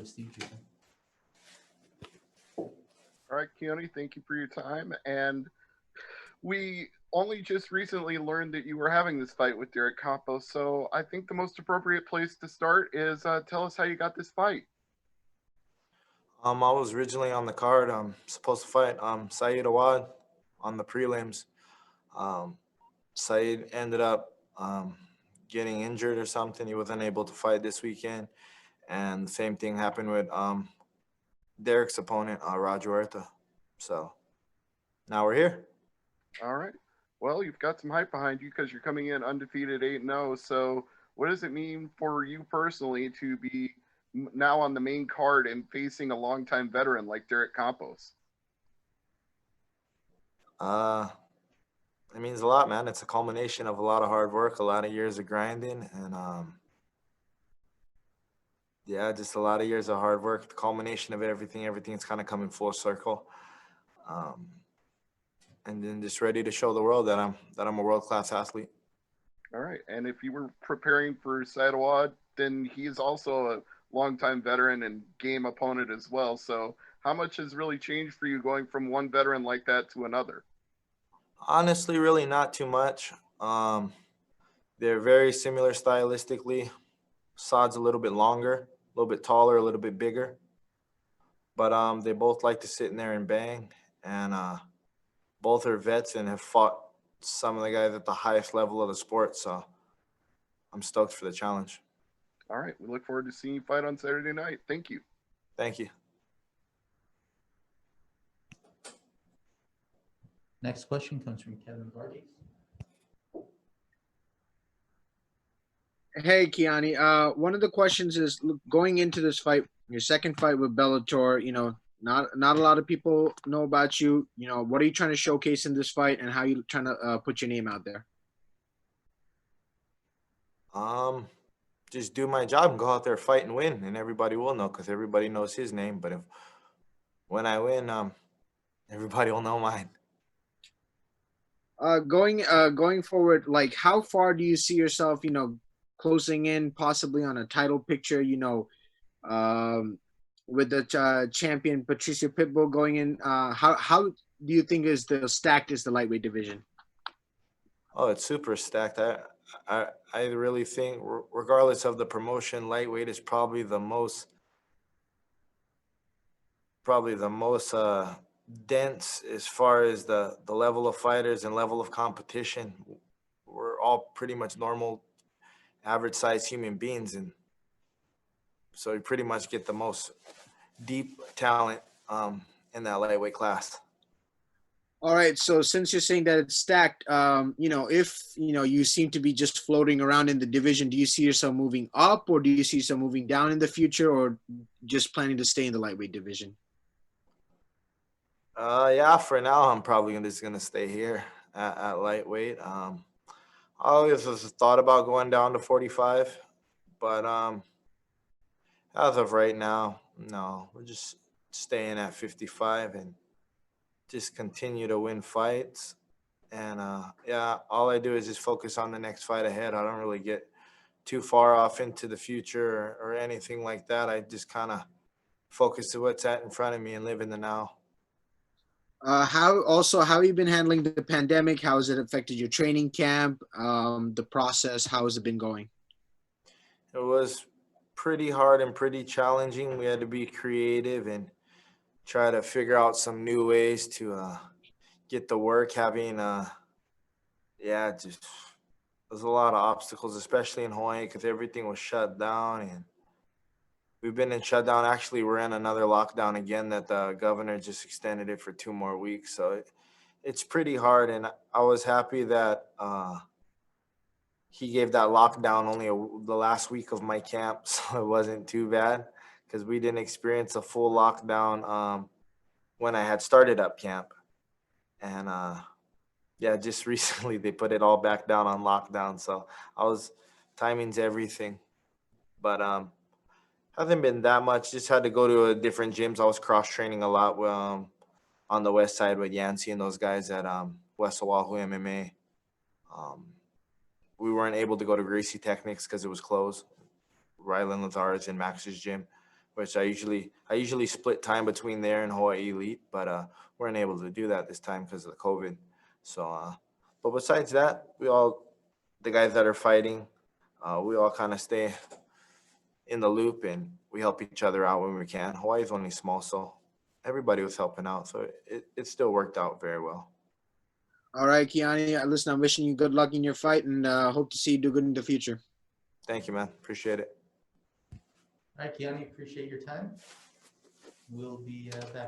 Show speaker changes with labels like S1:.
S1: Steve Judah.
S2: All right, Keoni, thank you for your time. And we only just recently learned that you were having this fight with Derek Campos, so I think the most appropriate place to start is tell us how you got this fight.
S3: I was originally on the card. Supposed to fight Saeed Awad on the prelims. Um, Saeed ended up getting injured or something. He wasn't able to fight this weekend, and the same thing happened with Derek's opponent, Roger Huerta. So now we're here.
S2: All right. Well, you've got some hype behind you because you're coming in undefeated 8-0. So, what does it mean for you personally to be now on the main card and facing a longtime veteran like Derek Campos?
S3: Uh, it means a lot, man. It's a culmination of a lot of hard work, a lot of years of grinding, and yeah, just a lot of years of hard work. The culmination of everything, everything's kind of coming full circle. Um, and then just ready to show the world that I'm a world class athlete.
S2: All right. And if you were preparing for Sadawad, then he's also a longtime veteran and game opponent as well. So, how much has really changed for you going from one veteran like that to another?
S3: Honestly, really not too much. They're very similar stylistically. Saad's a little bit longer, a little bit taller, a little bit bigger, but they both like to sit in there and bang, and both are vets and have fought some of the guys at the highest level of the sport. So I'm stoked for the challenge.
S2: All right. We look forward to seeing you fight on Saturday night. Thank you.
S3: Thank you.
S1: Next question comes from Kevin Vargas.
S4: Hey, Keoni. One of the questions is going into this fight, your second fight with Bellator. Not a lot of people know about you. What are you trying to showcase in this fight, and how are you trying to put your name out there?
S3: Just do my job and go out there, fight and win, and everybody will know because everybody knows his name. But when I win, everybody will know mine.
S4: Going forward, like how far do you see yourself, closing in possibly on a title picture, with the champion Patricia Pitbull going in? How do you think is the stacked is the lightweight division?
S3: Oh, it's super stacked. I really think, regardless of the promotion, lightweight is probably the most dense as far as the level of fighters and level of competition. We're all pretty much normal, average sized human beings, and so you pretty much get the most deep talent in that lightweight class.
S4: All right, so since you're saying that it's stacked, if you seem to be just floating around in the division, do you see yourself moving up, or do you see yourself moving down in the future, or just planning to stay in the lightweight division?
S3: Yeah, for now, I'm probably just gonna stay here at lightweight. I always thought about going down to 45, but as of right now, no, we're just staying at 55 and just continue to win fights. And yeah, all I do is just focus on the next fight ahead. I don't really get too far off into the future or anything like that. I just kind of focus to what's at in front of me and live in the now.
S4: How have you been handling the pandemic? How has it affected your training camp? The process, how has it been going?
S3: It was pretty hard and pretty challenging. We had to be creative and try to figure out some new ways to get the work. Just there's a lot of obstacles, especially in Hawaii, because everything was shut down, and we've been in shutdown. Actually, we're in another lockdown again that the governor just extended it for 2 more weeks. So it's pretty hard, and I was happy that he gave that lockdown only the last week of my camp, so it wasn't too bad because we didn't experience a full lockdown when I had started up camp. And yeah, just recently they put it all back down on lockdown. So timing's everything. But hasn't been that much. Just had to go to a different gyms. I was cross training a lot on the west side with Yancy and those guys at West Oahu MMA. We weren't able to go to Gracie Technics because it was closed. Rylan Lazar's and Max's gym. which I usually split time between there and Hawaii Elite, but weren't able to do that this time because of the COVID. So, but besides that, the guys that are fighting, we all kind of stay in the loop and we help each other out when we can. Hawaii's only small, so everybody was helping out. So it still worked out very well.
S4: All right, Keoni. Listen, I'm wishing you good luck in your fight, and hope to see you do good in the future.
S3: Thank you, man. Appreciate it.
S1: All right, Keoni, appreciate your time. We'll be back.